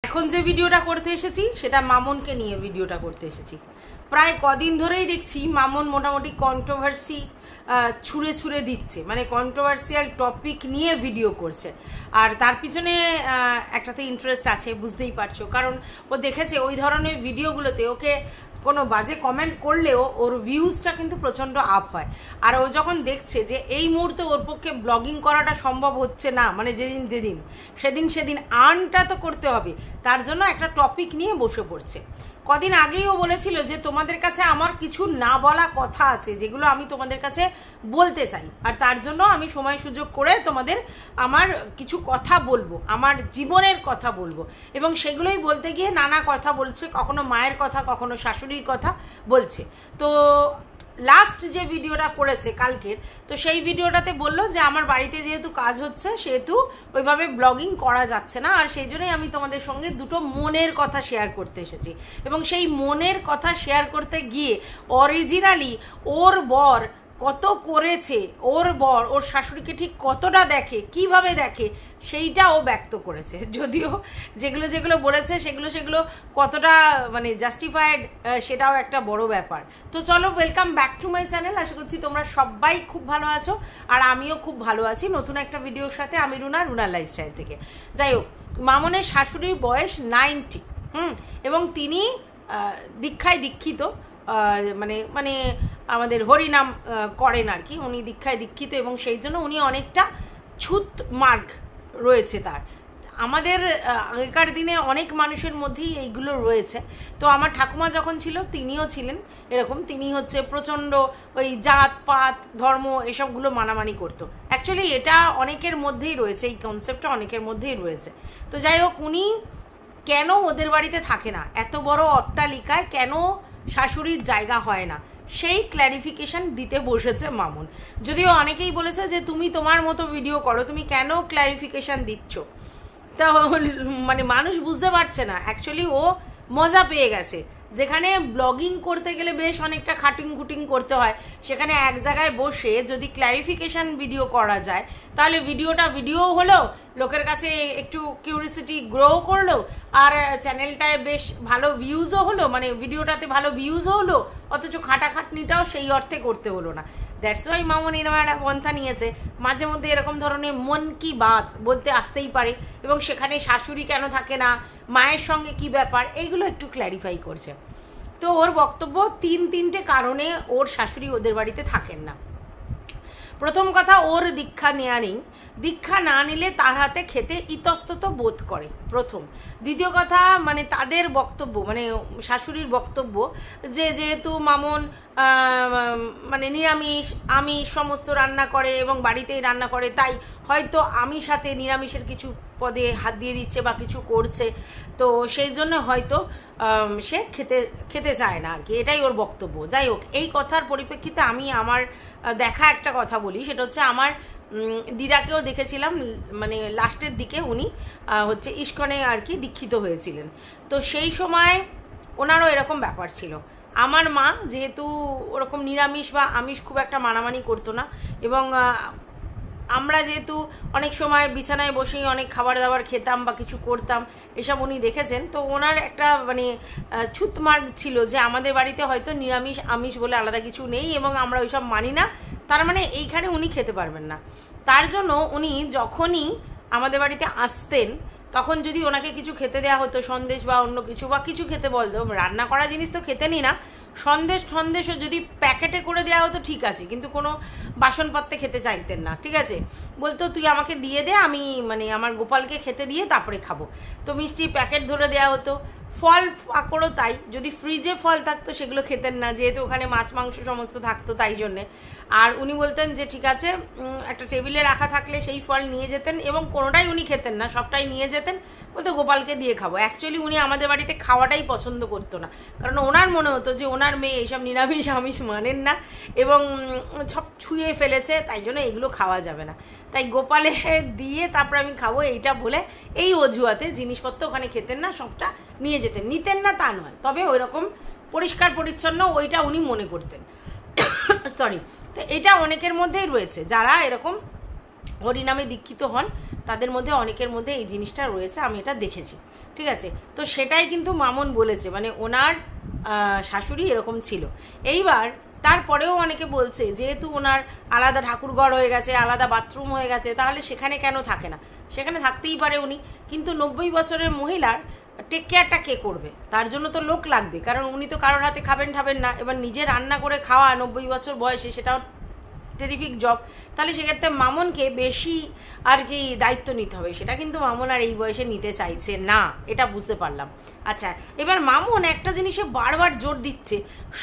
এখন যে ভিডিওটা করতে এসেছি সেটা মামনকে নিয়ে ভিডিওটা করতে এসেছি। প্রায় কদিন ধরেই দেখছি মামন মোটামুটি কন্ট্রোভার্সি ছুঁড়ে ছুঁড়ে দিচ্ছে, মানে কন্ট্রোভার্সিয়াল টপিক নিয়ে ভিডিও করছে। আর তার পিছনে একটাতে ইন্টারেস্ট আছে, বুঝতেই পারছো, কারণ ও দেখেছে ওই ধরনের ভিডিওগুলোতে ওকে কোনো বাজে কমেন্ট করলেও ওর ভিউজটা কিন্তু প্রচণ্ড আপ হয়। আর ও যখন দেখছে যে এই মুহূর্তে ওর পক্ষে ব্লগিং করাটা সম্ভব হচ্ছে না, মানে সেদিন আর্নটা তো করতে হবে, তার জন্য একটা টপিক নিয়ে বসে পড়ছে। কদিন আগেই ও বলেছিল যে তোমাদের কাছে আমার কিছু না বলা কথা আছে যেগুলো আমি তোমাদের কাছে বলতে চাই, আর তার জন্য আমি সময় সুযোগ করে তোমাদের আমার কিছু কথা বলবো, আমার জীবনের কথা বলবো। এবং সেগুলোই বলতে গিয়ে নানা কথা বলছে, কখনো মায়ের কথা, কখনো শাশুড়ির কথা বলছে। তো লাস্ট যে ভিডিওটা করেছে কালকের, তো সেই ভিডিওটাতে বললো যে আমার বাড়িতে যেহেতু কাজ হচ্ছে সেহেতু ওইভাবে ব্লগিং করা যাচ্ছে না, আর সেই জন্যই আমি তোমাদের সঙ্গে দুটো মনের কথা শেয়ার করতে এসেছি। এবং সেই মনের কথা শেয়ার করতে গিয়ে অরিজিনালি ওর বর কত করেছে, ওর বর ওর শাশুড়িকে ঠিক কতটা দেখে, কিভাবে দেখে, সেইটা ও ব্যক্ত করেছে। যদিও যেগুলো বলেছে সেগুলো কতটা মানে জাস্টিফাইড সেটাও একটা বড় ব্যাপার। তো চলো, welcome back to my channel. আশা করছি তোমরা সবাই খুব ভালো আছো, আর আমিও খুব ভালো আছি নতুন একটা ভিডিওর সাথে। আমি রুনার লাইফস্টাইল থেকে। যাই হোক, মামনের শাশুড়ির বয়স 90, এবং তিনি দীক্ষায় দীক্ষিত, মানে আমাদের হরিনাম করেন আর কি, উনি দীক্ষায় দীক্ষিত, এবং সেই জন্য উনি অনেকটা ছুত মার্গ রয়েছে তার। আমাদের আগেকার দিনে অনেক মানুষের মধ্যেই এইগুলো রয়েছে। তো আমার ঠাকুমা যখন ছিল তিনিও ছিলেন এরকম, তিনি হচ্ছে প্রচণ্ড ওই জাত পাত ধর্ম এসবগুলো মানামানি করতো। অ্যাকচুয়ালি এটা অনেকের মধ্যেই রয়েছে, এই কনসেপ্টটা অনেকের মধ্যেই রয়েছে। তো যাই হোক, উনি কেন ওদের বাড়িতে থাকে না, এত বড় অট্টালিকায় কেন শাশুড়ির জায়গা হয় না, সেই ক্ল্যারিফিকেশন দিতে বসেছে মামুন। যদিও অনেকেই বলেছে যে তুমি তোমার মতো ভিডিও করো, তুমি কেন ক্ল্যারিফিকেশন দিচ্ছ। তা মানে মানুষ বুঝতে পারছে না, অ্যাকচুয়ালি ও মজা পেয়ে গেছে। যেখানে ব্লগিং করতে গেলে বেশ অনেকটা খাটিং করতে হয়, সেখানে এক জায়গায় বসে যদি ক্ল্যারিফিকেশন ভিডিও করা যায়, তাহলে ভিডিও হলো, লোকের কাছে একটু কিউরিসিটি গ্রো করলো, আর চ্যানেলটায় বেশ ভালো ভিউজও হলো, মানে ভিডিওটাতে ভালো ভিউজও হলো, অথচ খাটাখাটনিটাও সেই অর্থে করতে হলো না। দ্যাটস ওয়াই মামুন এরকম একটা পন্থা নিয়েছে। মাঝে মধ্যে এরকম ধরনের মন কি বাত বলতে আসতেই পারে, এবং সেখানে শাশুড়ি কেন থাকে না, মায়ের সঙ্গে কি ব্যাপার, এইগুলো একটু ক্ল্যারিফাই করছে। তো ওর বক্তব্য তিনটে কারণে ওর শাশুড়ি ওদের বাড়িতে থাকেন না। প্রথম কথা, ওর দীক্ষা নেওয়া নেই, দীক্ষা না নিলে তার হাতে খেতে ইতস্তত বোধ করে প্রথম। দ্বিতীয় কথা, মানে তাদের বক্তব্য, মানে শাশুড়ির বক্তব্য যে যেহেতু মামন মানে নিরামিষ আমিষ সমস্ত রান্না করে এবং বাড়িতেই রান্না করে, তাই হয়তো আমিষ সাথে নিরামিষের কিছু পদে হাত দিয়ে দিচ্ছে বা কিছু করছে, তো সেই জন্য হয়তো সে খেতে চায় না আর কি, এটাই ওর বক্তব্য। যাই হোক, এই কথার পরিপ্রেক্ষিতে আমি আমার দেখা একটা কথা বলি, সেটা হচ্ছে আমার দিদাকেও দেখেছিলাম, মানে লাস্টের দিকে উনি হচ্ছে ইস্কনে আর কি দীক্ষিত হয়েছিলেন। তো সেই সময় ওনারও এরকম ব্যাপার ছিল। আমার মা যেহেতু ওরকম নিরামিষ বা আমিষ খুব একটা মানামানি করতো না, এবং আমরা যেহেতু অনেক সময় বিছানায় বসেই অনেক খাবার দাবার খেতাম বা কিছু করতাম, এসব উনি দেখেছেন। তো ওনার একটা মানে ছুতমার্গ ছিল যে আমাদের বাড়িতে হয়তো নিরামিষ আমিষ বলে আলাদা কিছু নেই, এবং আমরা ওইসব মানি না, তার মানে এইখানে উনি খেতে পারবেন না। তার জন্য উনি যখনই আমাদের বাড়িতে আসতেন, তখন যদি ওনাকে কিছু খেতে দেওয়া হতো, সন্দেশ বা অন্য কিছু বা কিছু খেতে বলতো, রান্না করা জিনিস তো খেতেনই না, সন্দেশও যদি প্যাকেটে করে দেওয়া হতো ঠিক আছে, কিন্তু কোনো বাসনপত্রে খেতে চাইতেন না, ঠিক আছে, বলতো তুই আমাকে দিয়ে দে, আমি মানে আমার গোপালকে খেতে দিয়ে তারপরে খাবো। তো মিষ্টির প্যাকেট ধরে দেওয়া হতো, ফল পাকড়ও তাই, যদি ফ্রিজে ফল থাকতো সেগুলো খেতেন না, যেহেতু ওখানে মাছ মাংস সমস্ত থাকতো তাই জন্যে। আর উনি বলতেন যে ঠিক আছে, একটা টেবিলে রাখা থাকলে সেই ফল নিয়ে যেতেন, এবং কোনোটাই উনি খেতেন না, সবটাই নিয়ে যেতেন, বলতো গোপালকে দিয়ে খাবো। অ্যাকচুয়ালি উনি আমাদের বাড়িতে খাওয়াটাই পছন্দ করতো না, কারণ ওনার মনে হতো যে ওনার মেয়ে এইসব নিরামিষ আমিষ মানেন না এবং সব ছুঁয়ে ফেলেছে, তাই জন্য এগুলো খাওয়া যাবে না, তাই গোপালে দিয়ে তারপর আমি খাবো, এইটা বলে এই অজুহাতে জিনিসপত্র ওখানে খেতেন না, সবটা নিয়ে যেতেন। নিতেন না তা নয়, তবে ওই রকম পরিষ্কার পরিচ্ছন্ন ওইটা উনি মনে করতেন। সরি। তো এটা অনেকের মধ্যেই রয়েছে যারা এরকম হরিনামে দীক্ষিত হন তাদের মধ্যে অনেকের মধ্যে এই জিনিসটা রয়েছে, আমি এটা দেখেছি, ঠিক আছে। তো সেটাই কিন্তু মামুন বলেছে, মানে ওনার শাশুড়ি এরকম ছিল। এইবার তারপরেও অনেকে বলছে যেহেতু ওনার আলাদা ঠাকুরঘর হয়ে গেছে, আলাদা বাথরুম হয়ে গেছে, তাহলে সেখানে কেন থাকে না? সেখানে থাকতেই পারে উনি, কিন্তু 90 বছরের মহিলার টেক কেয়ারটা কে করবে? তার জন্য তো লোক লাগবে, কারণ উনি তো কারোর হাতে খাবেন না। এবার নিজে রান্না করে খাওয়া 90 বছর বয়সে, সেটাও টেরিফিক জব। তাহলে সেক্ষেত্রে মামুনকে বেশি আর কি দায়িত্ব নিতে হবে, সেটা কিন্তু মামুন আর এই বয়সে নিতে চাইছে না, এটা বুঝতে পারলাম। আচ্ছা, এবার মামুন একটা জিনিসে বারবার জোর দিচ্ছে,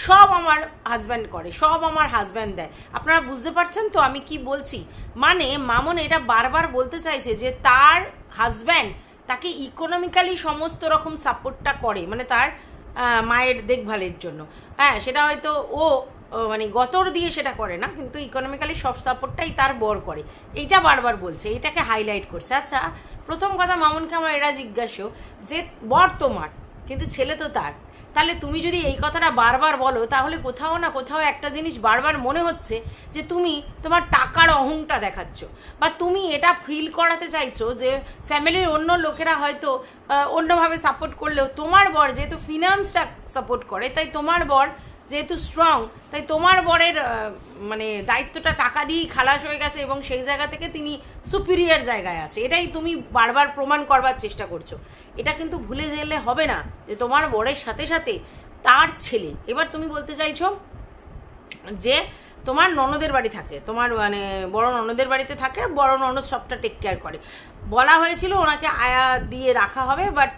সব আমার হাজব্যান্ড করে, সব আমার হাজব্যান্ড দেয়। আপনারা বুঝতে পারছেন তো আমি কি বলছি? মানে মামুন এটা বারবার বলতে চাইছে যে তার হাজব্যান্ড তাকে ইকোনমিক্যালি সমস্ত রকম সাপোর্টটা করে, মানে তার মায়ের দেখভালের জন্য। হ্যাঁ, সেটা হয়তো ও মানে গতর দিয়ে সেটা করে না, কিন্তু ইকোনমিক্যালি সব সাপোর্টটাই তার বর করে, এইটা বারবার বলছে, এইটাকে হাইলাইট করছে। আচ্ছা, প্রথম কথা মামুনকে আমার এরা জিজ্ঞাসা যে বর তোমার কিন্তু ছেলে তো তার, তাহলে তুমি যদি এই কথাটা বারবার বলো, তাহলে কোথাও না কোথাও একটা জিনিস বারবার মনে হচ্ছে যে তুমি তোমার টাকার অহংটা দেখাচ্ছ, বা তুমি এটা ফিল করাতে চাইছো যে ফ্যামিলির অন্য লোকেরা হয়তো অন্যভাবে সাপোর্ট করলেও তোমার বর যেহেতু ফিনান্সটা সাপোর্ট করে, তাই তোমার বর যেহেতু স্ট্রং, তাই তোমার বরের মানে দায়িত্বটা টাকা দিয়েই খালাস হয়ে গেছে, এবং সেই জায়গা থেকে তিনি সুপিরিয়ার জায়গায় আছে, এটাই তুমি বারবার প্রমাণ করবার চেষ্টা করছো। এটা কিন্তু ভুলে গেলে হবে না যে তোমার বরের সাথে সাথে তার ছেলে। এবার তুমি বলতে চাইছো যে তোমার ননদের বাড়ি থাকে, তোমার মানে বড় ননদের বাড়িতে থাকে, বড় ননদ সবটা টেক কেয়ার করে। বলা হয়েছিল ওনাকে আয়া দিয়ে রাখা হবে, বাট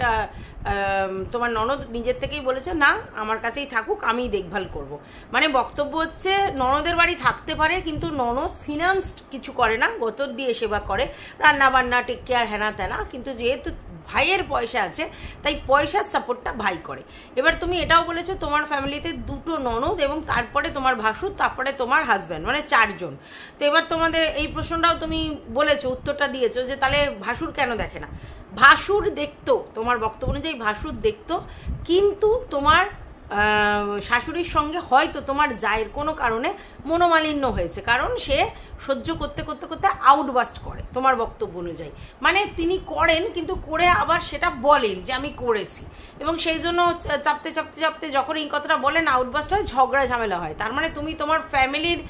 তোমার ননদ নিজের থেকেই বলেছে না, আমার কাছেই থাকুক, আমি দেখভাল করব। মানে বক্তব্য হচ্ছে ননদের বাড়ি থাকতে পারে, কিন্তু ননদ ফিনান্স কিছু করে না, গতর দিয়ে সেবা করে, রান্না বান্না টেক কেয়ার হ্যানা ত্যানা, কিন্তু যেহেতু ভাইয়ের পয়সা আছে তাই পয়সার সাপোর্টটা ভাই করে। এবার তুমি এটাও বলেছো তোমার ফ্যামিলিতে 2টো ননদ এবং তারপরে তোমার ভাসুর, তারপরে তোমার হাজব্যান্ড, মানে 4 জন। তো এবার তোমাদের এই প্রশ্নটাও তুমি বলেছো, উত্তরটা দিয়েছো যে তাহলে ভাসুর কেন দেখে না? ভাসুর দেখতো, তোমার বক্তব্য অনুযায়ী ভাসুর দেখতো, কিন্তু তোমার শাশুড়ির সঙ্গে হয়তো তোমার জায়ের কোনো কারণে মনোমালিন্য হয়েছে, কারণ সে সহ্য করতে করতে করতে আউটবাস্ট করে তোমার বক্তব্য অনুযায়ী। মানে তিনি করেন, কিন্তু করে আবার সেটা বলেন যে আমি করেছি, এবং সেই জন্য চাপতে চাপতে চাপতে যখন এই কথাটা বলেন আউটবাস্ট হয়, ঝগড়া ঝামেলা হয়। তার মানে তুমি তোমার ফ্যামিলির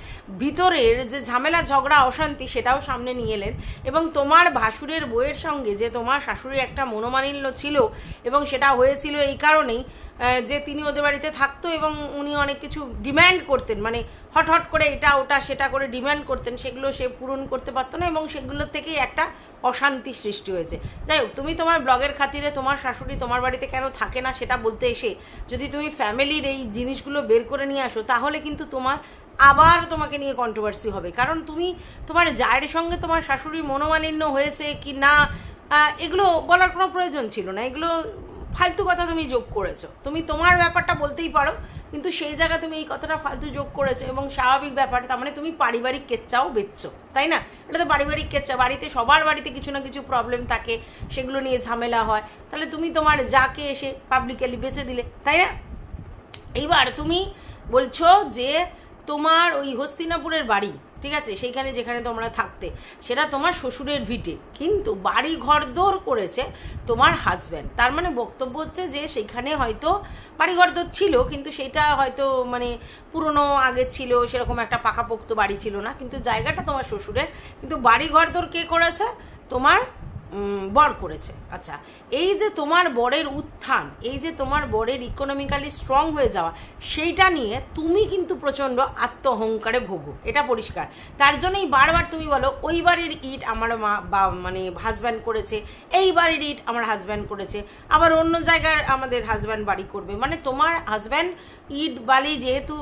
ভিতরের যে ঝামেলা ঝগড়া অশান্তি সেটাও সামনে নিয়ে এলেন, এবং তোমার ভাসুরের বউয়ের সঙ্গে যে তোমার শাশুড়ির একটা মনোমালিন্য ছিল, এবং সেটা হয়েছিল এই কারণেই যে তিনি ওদের বাড়িতে থাকতো এবং উনি অনেক কিছু ডিম্যান্ড করতেন, মানে হট করে এটা ওটা সেটা করে ডিম্যান্ড করতেন, সেগুলো সে পূরণ করতে পারতো না, এবং সেগুলোর থেকেই একটা অশান্তি সৃষ্টি হয়েছে। যাই হোক, তুমি তোমার ব্লগের খাতিরে তোমার শাশুড়ি তোমার বাড়িতে কেন থাকে না সেটা বলতে এসে যদি তুমি ফ্যামিলির এই জিনিসগুলো বের করে নিয়ে আসো, তাহলে কিন্তু তোমার আবার তোমাকে নিয়ে কন্ট্রোভার্সি হবে, কারণ তুমি তোমার জায়ের সঙ্গে তোমার শাশুড়ির মনোমালিন্য হয়েছে কি না এগুলো বলার কোনো প্রয়োজন ছিল না, এগুলো ফালতু কথা তুমি যোগ করেছো। তুমি তোমার ব্যাপারটা বলতেই পারো, কিন্তু সেই জায়গায় তুমি এই কথাটা ফালতু যোগ করেছো, এবং স্বাভাবিক ব্যাপার, তার মানে তুমি পারিবারিক কেচ্চাও বেচছো, তাই না? এটা তো পারিবারিক কেচ্চা, বাড়িতে সবার বাড়িতে কিছু না কিছু প্রবলেম থাকে, সেগুলো নিয়ে ঝামেলা হয়, তাহলে তুমি তোমার যাকে এসে পাবলিকালি বেচে দিলে, তাই না? এইবার তুমি বলছো যে তোমার ওই হস্তিনাপুরের বাড়ি, ঠিক আছে, সেইখানে যেখানে তোমরা থাকতে, সেটা তোমার শ্বশুরের ভিটে, কিন্তু বাড়ি ঘর দৌড় করেছে তোমার হাজব্যান্ড। তার মানে বক্তব্য হচ্ছে যে সেইখানে হয়তো বাড়ি ঘর দৌড় ছিল, কিন্তু সেটা হয়তো মানে পুরনো আগে ছিল, সেরকম একটা পাকাপোক্ত বাড়ি ছিল না, কিন্তু জায়গাটা তোমার শ্বশুরের, কিন্তু বাড়ি ঘর দৌড় কে করেছে? তোমার বর করেছে। আচ্ছা, এই যে তোমার বরের উত্থান, এই যে তোমার বরের ইকোনমিক্যালি স্ট্রং হয়ে যাওয়া, সেইটা নিয়ে তুমি কিন্তু প্রচণ্ড আত্ম অহংকারে ভোগো, এটা পরিষ্কার। তার জন্যই বারবার তুমি বলো ওই বাড়ির ইট আমার মা বা মানে হাজব্যান্ড করেছে, এই বাড়ির ইট আমার হাজব্যান্ড করেছে, আবার অন্য জায়গায় আমাদের হাজব্যান্ড বাড়ি করবে। মানে তোমার হাজব্যান্ড ইট বালি যেহেতু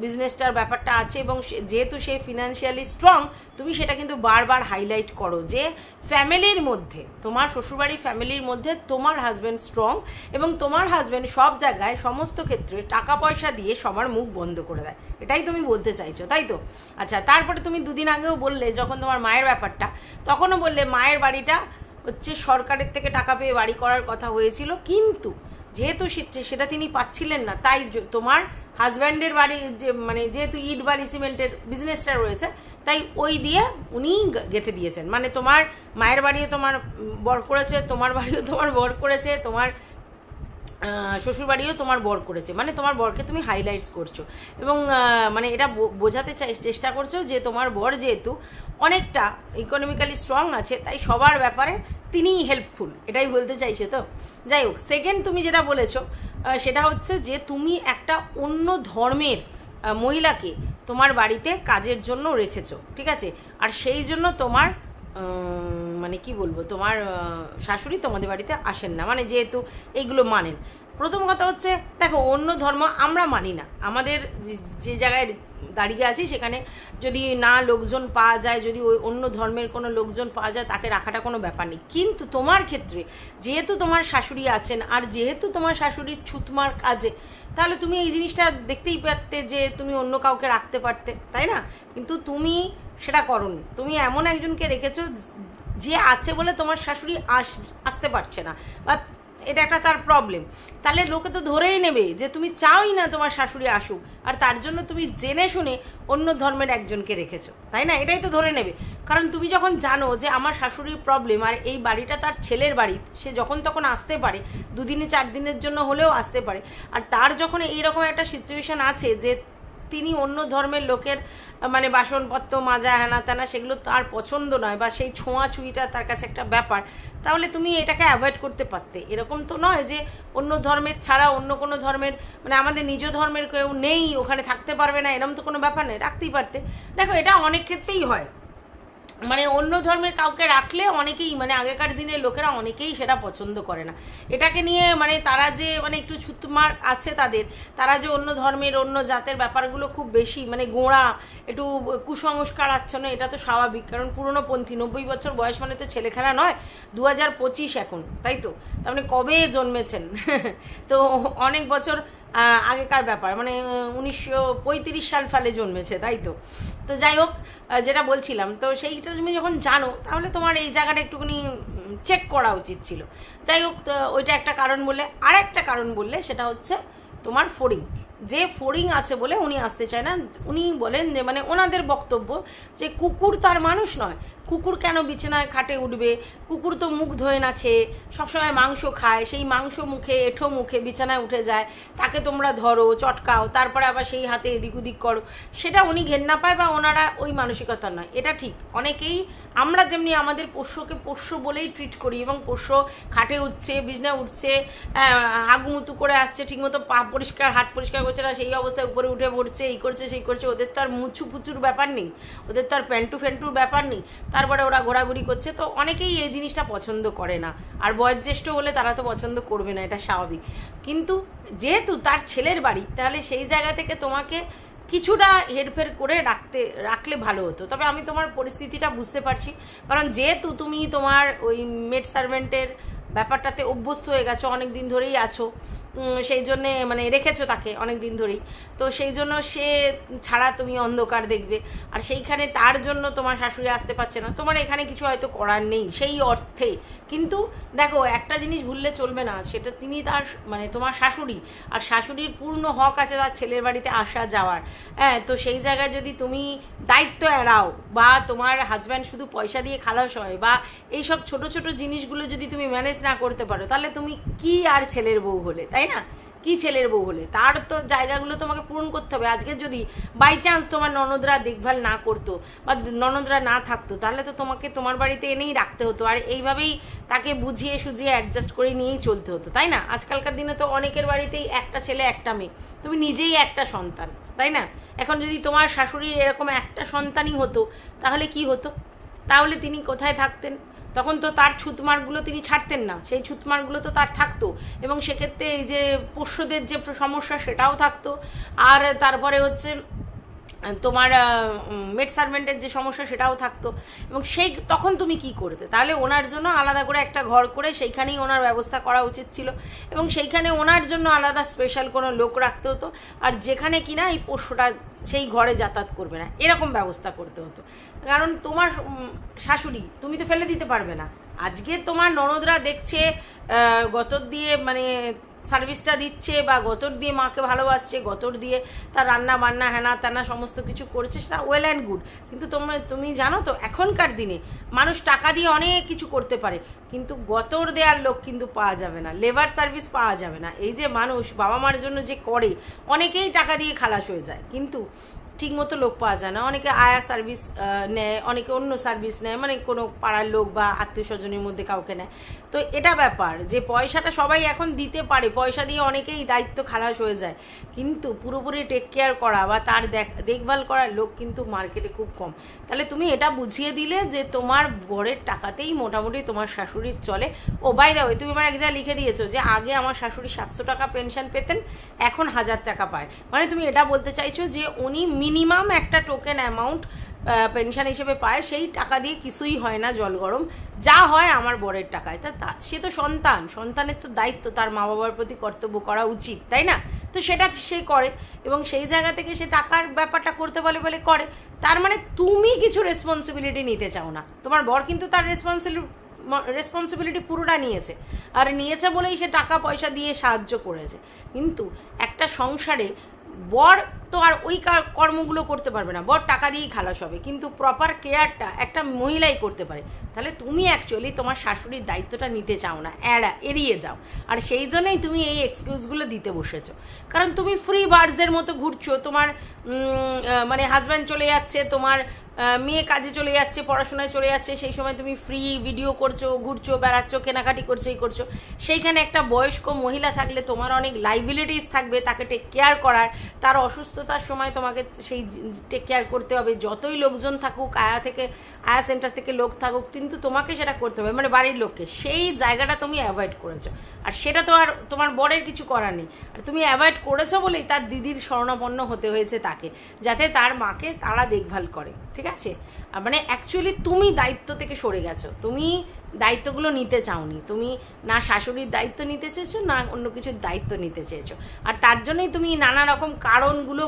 বিজনেসটার ব্যাপারটা আছে, এবং যেহেতু সে ফিনান্সিয়ালি স্ট্রং, তুমি সেটা কিন্তু বারবার হাইলাইট করো যে ফ্যামিলির মধ্যে, তোমার শ্বশুরবাড়ির ফ্যামিলির মধ্যে তোমার হাজব্যান্ড স্ট্রং, এবং তোমার হাজব্যান্ড সব জায়গায় সমস্ত ক্ষেত্রে টাকা পয়সা দিয়ে সবার মুখ বন্ধ করে দেয়, এটাই তুমি বলতে চাইছো, তাই তো? আচ্ছা, তারপরে তুমি 2 দিন আগেও বললে, যখন তোমার মায়ের ব্যাপারটা, তখনও বললে মায়ের বাড়িটা হচ্ছে সরকারের থেকে টাকা পেয়ে বাড়ি করার কথা হয়েছিল, কিন্তু যেহেতু সেটা তিনি পাচ্ছিলেন না, তাই তোমার হাজব্যান্ডের বাড়ি মানে যেহেতু ইট বালি সিমেন্টের বিজনেসটা রয়েছে, তাই ওই দিয়ে উনি গেঁথে দিয়েছেন। মানে তোমার মায়ের বাড়িও তোমার বর করেছে, তোমার বাড়িও তোমার বর করেছে, তোমার শ্বশুর বাড়িও তোমার বর করেছে, মানে তোমার বরকে তুমি হাইলাইটস করছো এবং মানে এটা বোঝাতে চেষ্টা করছো যে তোমার বর যেহেতু অনেকটা ইকোনমিক্যালি স্ট্রং আছে, তাই সবার ব্যাপারে তিনিই হেল্পফুল, এটাই বলতে চাইছে। তো যাই হোক, সেকেন্ড তুমি যেটা বলেছো সেটা হচ্ছে যে তুমি একটা অন্য ধর্মের মহিলাকে তোমার বাড়িতে কাজের জন্য রেখেছো, ঠিক আছে, আর সেই জন্য তোমার মানে কি বলবো, তোমার শাশুড়ি তোমাদের বাড়িতে আসেন না, মানে যেহেতু এইগুলো মানেন। প্রথম কথা হচ্ছে দেখো, অন্য ধর্ম আমরা মানি না, আমাদের যে জায়গায় দাঁড়িয়ে আছি সেখানে যদি না লোকজন পাওয়া যায়, যদি ওই অন্য ধর্মের কোনো লোকজন পাওয়া যায়, তাকে রাখাটা কোনো ব্যাপার নেই। কিন্তু তোমার ক্ষেত্রে যেহেতু তোমার শাশুড়ি আছেন আর যেহেতু তোমার শাশুড়ির ছুতমার কাজে, তাহলে তুমি এই জিনিসটা দেখতেই পারতে যে তুমি অন্য কাউকে রাখতে পারতে, তাই না? কিন্তু তুমি সেটা করোনি, তুমি এমন একজনকে রেখেছো যে আছে বলে তোমার শাশুড়ি আসতে পারছে না, বা এটা একটা তার প্রবলেম। তাহলে লোকে তো ধরেই নেবে যে তুমি চাওই না তোমার শাশুড়ি আসুক, আর তার জন্য তুমি জেনে শুনে অন্য ধর্মের একজনকে রেখেছো, তাই না? এটাই তো ধরে নেবে। কারণ তুমি যখন জানো যে আমার শাশুড়ির প্রবলেম আর এই বাড়িটা তার ছেলের বাড়ি, সে যখন তখন আসতে পারে, 2 দিনে 4 দিনের জন্য হলেও আসতে পারে, আর তার যখন এইরকম একটা সিচুয়েশন আছে যে তিনি অন্য ধর্মের লোকের মানে বাসনপত্র মাজা হেনা তেনা সেগুলো তার পছন্দ নয়, বা সেই ছোঁয়াছুঁইটা তার কাছে একটা ব্যাপার, তাহলে তুমি এটাকে অ্যাভয়েড করতে পারতে। এরকম তো নয় যে অন্য ধর্মের ছাড়া অন্য কোনো ধর্মের, মানে আমাদের নিজ ধর্মের কেউ নেই ওখানে থাকতে পারবে না, এরকম তো কোনো ব্যাপার নেই, রাখতেই পারতে। দেখো, এটা অনেক ক্ষেত্রেই হয়, মানে অন্য ধর্মের কাউকে রাখলে অনেকেই, মানে আগেকার দিনের লোকেরা অনেকেই সেটা পছন্দ করে না। এটাকে নিয়ে মানে তারা যে মানে একটু ছুতমার আছে তাদের, তারা যে অন্য ধর্মের অন্য জাতের ব্যাপারগুলো খুব বেশি মানে গোঁড়া, একটু কুসংস্কার আচ্ছন্ন, এটা তো স্বাভাবিক, কারণ পুরনোপন্থী 90 বছর বয়স মানে তো ছেলেখেলা নয়। 2025 এখন, তাই তো, তার মানে কবে জন্মেছেন তো অনেক বছর আগেকার ব্যাপার, মানে 1935 সাল ফালে জন্মেছে, তাই তো। তো যাই হোক, যেটা বলছিলাম, তো সেইটা তুমি যখন জানো তাহলে তোমার এই জায়গাটা একটুখানি চেক করা উচিত ছিল। যাই হোক, ওইটা একটা কারণ বললে। আর একটা কারণ বললে সেটা হচ্ছে তোমার ফড়িং, যে ফড়িং আছে বলে উনি আসতে চায় না। উনি বলেন যে মানে ওনাদের বক্তব্য যে কুকুর তার মানুষ নয়, কুকুর কেন বিছানায় খাটে উঠবে, কুকুর তো মুখ ধোয় না খেয়ে, সবসময় মাংস খায়, সেই মাংস মুখে এঁঠো মুখে বিছানায় উঠে যায়, তাকে তোমরা ধরো চটকাও, তারপরে আবার সেই হাতে এদিক ওদিক করো, সেটা উনি ঘেন্না পায়, বা ওনারা ওই মানসিকতা নয়। এটা ঠিক, অনেকেই আমরা যেমনি আমাদের পোষ্যকে পোষ্য বলেই ট্রিট করি, এবং পোষ্য খাটে উঠছে, বিছানায় উঠছে, হাগুমুতু করে আসছে, ঠিকমতো পা পরিষ্কার হাত পরিষ্কার করছে না, সেই অবস্থায় উপরে উঠে পড়ছে, এই করছে সেই করছে, ওদের তো আর মুচু ফুচুর ব্যাপার নেই, ওদের তো আর প্যান্টু ফ্যান্টুর ব্যাপার নেই, তারপরে ওরা ঘোরাঘুরি করছে। তো অনেকেই এই জিনিসটা পছন্দ করে না, আর বয়োজ্যেষ্ঠ হলে তারা তো পছন্দ করবে না, এটা স্বাভাবিক। কিন্তু যেহেতু তার ছেলের বাড়ি, তাহলে সেই জায়গা থেকে তোমাকে কিছুটা হেরফের করে রাখলে ভালো হতো। তবে আমি তোমার পরিস্থিতিটা বুঝতে পারছি, কারণ যেহেতু তুমি তোমার ওই মেড সার্ভেন্টের ব্যাপারটাতে অভ্যস্ত হয়ে গেছো, অনেক দিন ধরেই আছো, সেই জন্যে মানে রেখেছো তাকে অনেক দিন ধরেই, তো সেই জন্য সে ছাড়া তুমি অন্ধকার দেখবে, আর সেইখানে তার জন্য তোমার শাশুড়ি আসতে পারছে না, তোমার এখানে কিছু হয়তো করার নেই সেই অর্থে। কিন্তু দেখো, একটা জিনিস ভুললে চলবে না, সেটা তিনি তার মানে তোমার শাশুড়ি, আর শাশুড়ির পূর্ণ হক আছে তার ছেলের বাড়িতে আসা যাওয়ার। হ্যাঁ, তো সেই জায়গায় যদি তুমি দায়িত্ব এড়াও, বা তোমার হাজব্যান্ড শুধু পয়সা দিয়ে খালাস হয়, বা এইসব ছোট ছোট জিনিসগুলো যদি তুমি ম্যানেজ না করতে পারো, তাহলে তুমি কি আর ছেলের বউ হলে, তাই না? কি ছেলের বউ হলে? তার তো জায়গাগুলো তোমাকে পূরণ করতে হবে। আজকে যদি বাই চান্স তোমার ননদরা দেখভাল না করতো, বা ননদরা না থাকতো, তাহলে তো তোমাকে তোমার বাড়িতে এনেই রাখতে হতো, আর এইভাবেই তাকে বুঝিয়ে সুঝিয়ে অ্যাডজাস্ট করে নিয়েই চলতে হতো, তাই না? আজকালকার দিনে তো অনেকের বাড়িতেই একটা ছেলে একটা মেয়ে, তুমি নিজেই একটা সন্তান, তাই না? এখন যদি তোমার শাশুড়ির এরকম একটা সন্তানই হতো, তাহলে কি হতো? তাহলে তিনি কোথায় থাকতেন? তখন তো তার ছুতমারগুলো তিনি ছাড়তেন না, সেই ছুতমারগুলো তো তার থাকতো, এবং সেক্ষেত্রে এই যে পোষ্যদের যে সমস্যা সেটাও থাকতো, আর তারপরে হচ্ছে তোমার মেড সার্ভেন্টের যে সমস্যা সেটাও থাকতো, এবং সেই তখন তুমি কি করতে? তাহলে ওনার জন্য আলাদা করে একটা ঘর করে সেইখানেই ওনার ব্যবস্থা করা উচিত ছিল, এবং সেইখানে ওনার জন্য আলাদা স্পেশাল কোনো লোক রাখতে হতো, আর যেখানে কিনা এই পোষ্যটা সেই ঘরে যাতায়াত করবে না, এরকম ব্যবস্থা করতে হতো। কারণ তোমার শাশুড়ি তুমি তো ফেলে দিতে পারবে না। আজকে তোমার ননদরা দেখছে গতর দিয়ে মানে সার্ভিসটা দিচ্ছে বা গতর দিয়ে মাকে ভালোবাসছে, গতর দিয়ে তার রান্না বান্না হ্যানা ত্যানা সমস্ত কিছু করছে, সেটা ওয়েল অ্যান্ড গুড। কিন্তু তুমি জানো তো এখনকার দিনে মানুষ টাকা দিয়ে অনেক কিছু করতে পারে, কিন্তু গতর দেওয়ার লোক কিন্তু পাওয়া যাবে না, লেবার সার্ভিস পাওয়া যাবে না। এই যে মানুষ বাবা মার জন্য যে করে, অনেকেই টাকা দিয়ে খালাস হয়ে যায়, কিন্তু ঠিক মতো লোক পাওয়া যায় না। অনেকে আয়া সার্ভিস নেয়, অনেকে অন্য সার্ভিস নেয়, মানে কোনো পাড়ার লোক বা আত্মীয় স্বজনের মধ্যে কাউকে নেয়। তো এটা ব্যাপার যে পয়সাটা সবাই এখন দিতে পারে, পয়সা দিয়ে অনেকেই দায়িত্ব খালাস হয়ে যায়, কিন্তু পুরোপুরি টেক কেয়ার করা বা তার দেখভাল করার লোক কিন্তু মার্কেটে খুব কম। তাহলে তুমি এটা বুঝিয়ে দিলে যে তোমার বরের টাকাতেই মোটামুটি তোমার শাশুড়ির চলে। ও বাই দ্য ওয়ে, তুমি আমার এক জায়গায় লিখে দিয়েছো যে আগে আমার শাশুড়ি 700 টাকা পেনশন পেতেন, এখন 1000 টাকা পায়। মানে তুমি এটা বলতে চাইছো যে উনি মিনিমাম একটা টোকেন অ্যামাউন্ট পেনশন হিসেবে পায়, সেই টাকা দিয়ে কিছুই হয় না জল গরম, যা হয় আমার বরের টাকায়। তা সে তো সন্তানের তো দায়িত্ব, তার মা বাবার প্রতি কর্তব্য করা উচিত, তাই না? তো সেটা সে করে, এবং সেই জায়গা থেকে সে টাকার ব্যাপারটা করতে বলে করে। তার মানে তুমি কিছু রেসপন্সিবিলিটি নিতে চাও না, তোমার বর কিন্তু তার রেসপন্সিবিলিটি পুরোটা নিয়েছে, আর নিয়েছে বলেই সে টাকা পয়সা দিয়ে সাহায্য করেছে। কিন্তু একটা সংসারে বর তো আর ওই কর্মগুলো করতে পারবে না, বর টাকা দিয়েই খালাস হবে, কিন্তু প্রপার কেয়ারটা একটা মহিলাই করতে পারে। তাহলে তুমি অ্যাকচুয়ালি তোমার শাশুড়ির দায়িত্বটা নিতে চাও না, এড়িয়ে যাও, আর সেই জন্যই তুমি এই এক্সকিউজগুলো দিতে বসেছো। কারণ তুমি ফ্রি বার্ডসের মতো ঘুরছো, তোমার মানে হাজব্যান্ড চলে যাচ্ছে, তোমার মেয়ে কাজে চলে যাচ্ছে, পড়াশোনায় চলে যাচ্ছে, সেই সময় তুমি ফ্রি ভিডিও করছো, ঘুরছো, বেড়াচ্ছো, কেনাকাটি করছো, এই করছো। সেইখানে একটা বয়স্ক মহিলা থাকলে তোমার অনেক লাইবিলিটিস থাকবে তাকে টেক কেয়ার করার, তার অসুস্থতার সময় তোমাকে সেই টেক কেয়ার করতে হবে। যতই লোকজন থাকুক, আয়া সেন্টার থেকে লোক থাকুক, কিন্তু তোমাকে সেটা করতে হবে, মানে বাড়ির লোককে। সেই জায়গাটা তুমি অ্যাভয়েড করেছো, আর সেটা তো আর তোমার বরের কিছু করার নেই। আর তুমি অ্যাভয়েড করেছো বলেই তার দিদির শরণাপন্ন হতে হয়েছে তাকে, যাতে তার মাকে তারা দেখভাল করে, ঠিক আছে? মানে অ্যাকচুয়ালি তুমি দায়িত্ব থেকে সরে গেছো, তুমি দায়িত্বগুলো নিতে চাওনি, তুমি না শাশুড়ির দায়িত্ব নিতে চেয়েছো, না অন্য কিছুর দায়িত্ব নিতে চেয়েছো। আর তার জন্যই তুমি নানা রকম কারণগুলো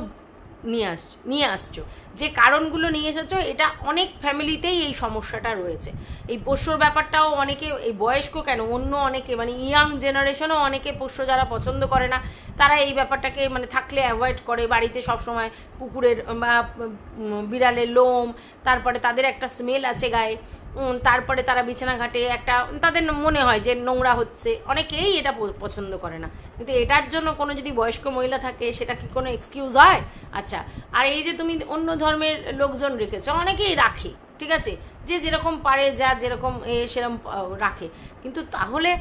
নিয়ে আসছো। যে কারণগুলো নিয়ে এসেছো, এটা অনেক ফ্যামিলিতেই এই সমস্যাটা রয়েছে। এই পোষ্যর ব্যাপারটাও অনেকে, এই বয়স্ক কেন, অন্য অনেকে, মানে ইয়াং জেনারেশনও অনেকে পোষ্য যারা পছন্দ করে না, তারা এই ব্যাপারটাকে মানে থাকলে অ্যাভয়েড করে। বাড়িতে সবসময় কুকুরের বা বিড়ালের লোম, তারপরে তাদের একটা স্মেল আছে গায়ে, তারপরে তারা বিছানাঘাটে একটা তাদের মনে হয় যে নোংরা হচ্ছে, অনেকেই এটা পছন্দ করে না। কিন্তু এটার জন্য কোনো যদি বয়স্ক মহিলা থাকে, সেটা কি কোনো এক্সকিউজ হয়? আচ্ছা, আর এই যে তুমি অন্য ধর্মের লোকজন রেখেছো, অনেকেই রাখে, ঠিক আছে, যে যেরকম পারে, যা যেরকম সেরকম রাখে, কিন্তু তাহলে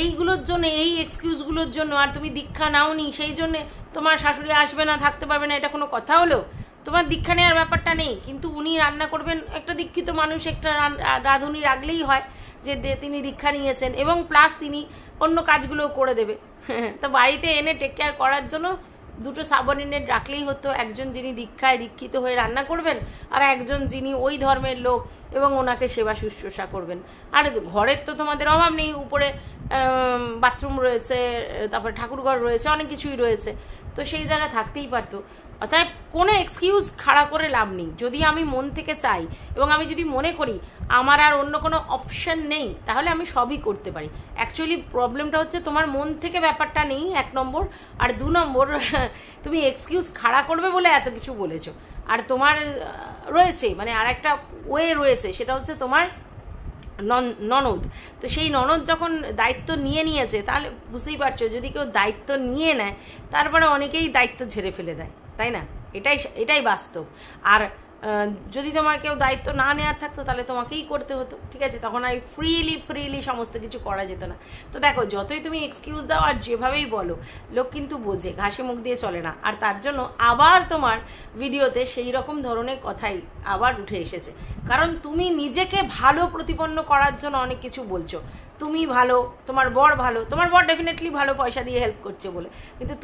এইগুলোর জন্য, এই এক্সকিউজগুলোর জন্য, আর তুমি দীক্ষা নাওনি সেই জন্য তোমার শাশুড়ি আসবে না, থাকতে পারবে না, এটা কোনো কথা হলো? তোমার দীক্ষা নেওয়ার ব্যাপারটা নেই, কিন্তু উনি রান্না করবেন, একটা দীক্ষিত মানুষ একটা রাঁধুনি রাখলেই হয় যে তিনি দীক্ষা নিয়েছেন, এবং প্লাস তিনি অন্য কাজগুলোও করে দেবে। তো বাড়িতে এনে টেক কেয়ার করার জন্য দুটো সাবঅর্ডিনেট রাখলেই হতো, একজন যিনি দীক্ষিত হয়ে রান্না করবেন, আর একজন যিনি ওই ধর্মের লোক এবং ওনাকে সেবা শুশ্রূষা করবেন। আর ঘরের তো তোমাদের অভাব নেই, উপরে বাথরুম রয়েছে, তারপরে ঠাকুরঘর রয়েছে, অনেক কিছুই রয়েছে, তো সেই জায়গা থাকতেই পারতো। অর্থাৎ কোনো এক্সকিউজ খাড়া করে লাভ নেই। যদি আমি মন থেকে চাই এবং আমি যদি মনে করি আমার আর অন্য কোনো অপশন নেই, তাহলে আমি সবই করতে পারি। অ্যাকচুয়ালি প্রবলেমটা হচ্ছে তোমার মন থেকে ব্যাপারটা নেই, 1 নম্বর, আর 2 নম্বর তুমি এক্সকিউজ খাড়া করবে বলে এত কিছু বলেছো। আর তোমার রয়েছে মানে আর একটা ওয়ে রয়েছে, সেটা হচ্ছে তোমার ননদ। তো সেই ননদ যখন দায়িত্ব নিয়েছে, তাহলে বুঝতেই পারছো, যদি কেউ দায়িত্ব নিয়ে নেয়, তারপরে অনেকেই দায়িত্ব ঝেড়ে ফেলে দেয়, তাই না? এটাই বাস্তব। আর যদি তোমার কেউ দায়িত্ব না নেওয়ার থাকতো, তাহলে তোমাকেই করতে হতো, ঠিক আছে? তখন আর ফ্রিলি সমস্ত কিছু করা যেত না। তো দেখো, যতই তুমি এক্সকিউজ দাও আর যেভাবেই বলো, লোক কিন্তু বোঝে, ঘাসে মুখ দিয়ে চলে না। আর তার জন্য আবার তোমার ভিডিওতে সেই রকম ধরনের কথাই আবার উঠে এসেছে, কারণ তুমি নিজেকে ভালো প্রতিপন্ন করার জন্য অনেক কিছু বলছো। তুমি ভালো, তোমার বর ভালো, তোমার বর ডেফিনেটলি ভালো, পয়সা দিয়ে হেল্প করছে বলে, কিন্তু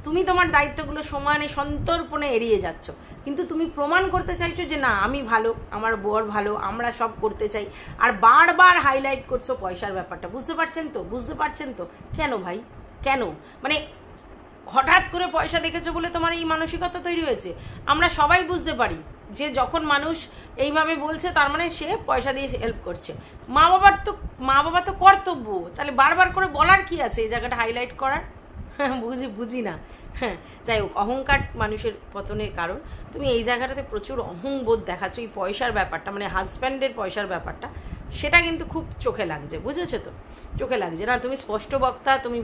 তুমি তোমার দায়িত্বগুলো সমানে সন্তর্পণে এড়িয়ে যাচ্ছ। কিন্তু তুমি প্রমাণ করতে চাইছো যে না, আমি ভালো, আমার বর ভালো, আমরা সব করতে চাই, আর বারবার হাইলাইট করছো পয়সার ব্যাপারটা। বুঝতে পারছেন তো কেন ভাই, কেন? মানে হঠাৎ করে পয়সা দেখেছো বলে তোমার এই মানসিকতা তৈরি হয়েছে? আমরা সবাই বুঝতে পারি যে যখন মানুষ এইভাবে বলছে তার মানে সে পয়সা দিয়ে হেল্প করছে। মা বাবা তো কর্তব্য, তাহলে বারবার করে বলার কি আছে এই জায়গাটা হাইলাইট করার? বুঝি না। হ্যাঁ, যাই হোক, অহংকার মানুষের পতনের কারণ। তুমি এই জায়গাটাতে প্রচুর অহংবোধ দেখাচ্ছ, এই পয়সার ব্যাপারটা মানে হাজব্যান্ডের পয়সার ব্যাপারটা, সেটা কিন্তু খুব চোখে লাগছে, বুঝেছো তো? চোখে লাগছে না? তুমি স্পষ্ট বক্তা, তুমি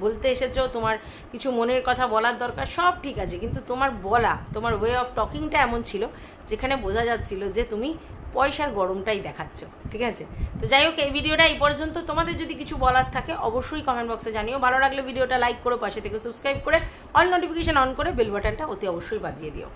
বলতে এসেছো, তোমার কিছু মনের কথা বলার দরকার, সব ঠিক আছে, কিন্তু তোমার বলা, তোমার ওয়ে অফ টকিংটা এমন ছিল যেখানে বোঝা যাচ্ছিল যে তুমি পয়সার গরমটাই দেখাচ্ছ, ঠিক আছে? তো যাই হোক, এই ভিডিওটা এই পর্যন্ত। তোমাদের যদি কিছু বলার থাকে অবশ্যই কমেন্ট বক্সে জানিও। ভালো লাগলে ভিডিওটা লাইক করো, পাশে থেকে সাবস্ক্রাইব করে অল নোটিফিকেশন অন করে বেল বাটনটা অতি অবশ্যই বাজিয়ে দিও।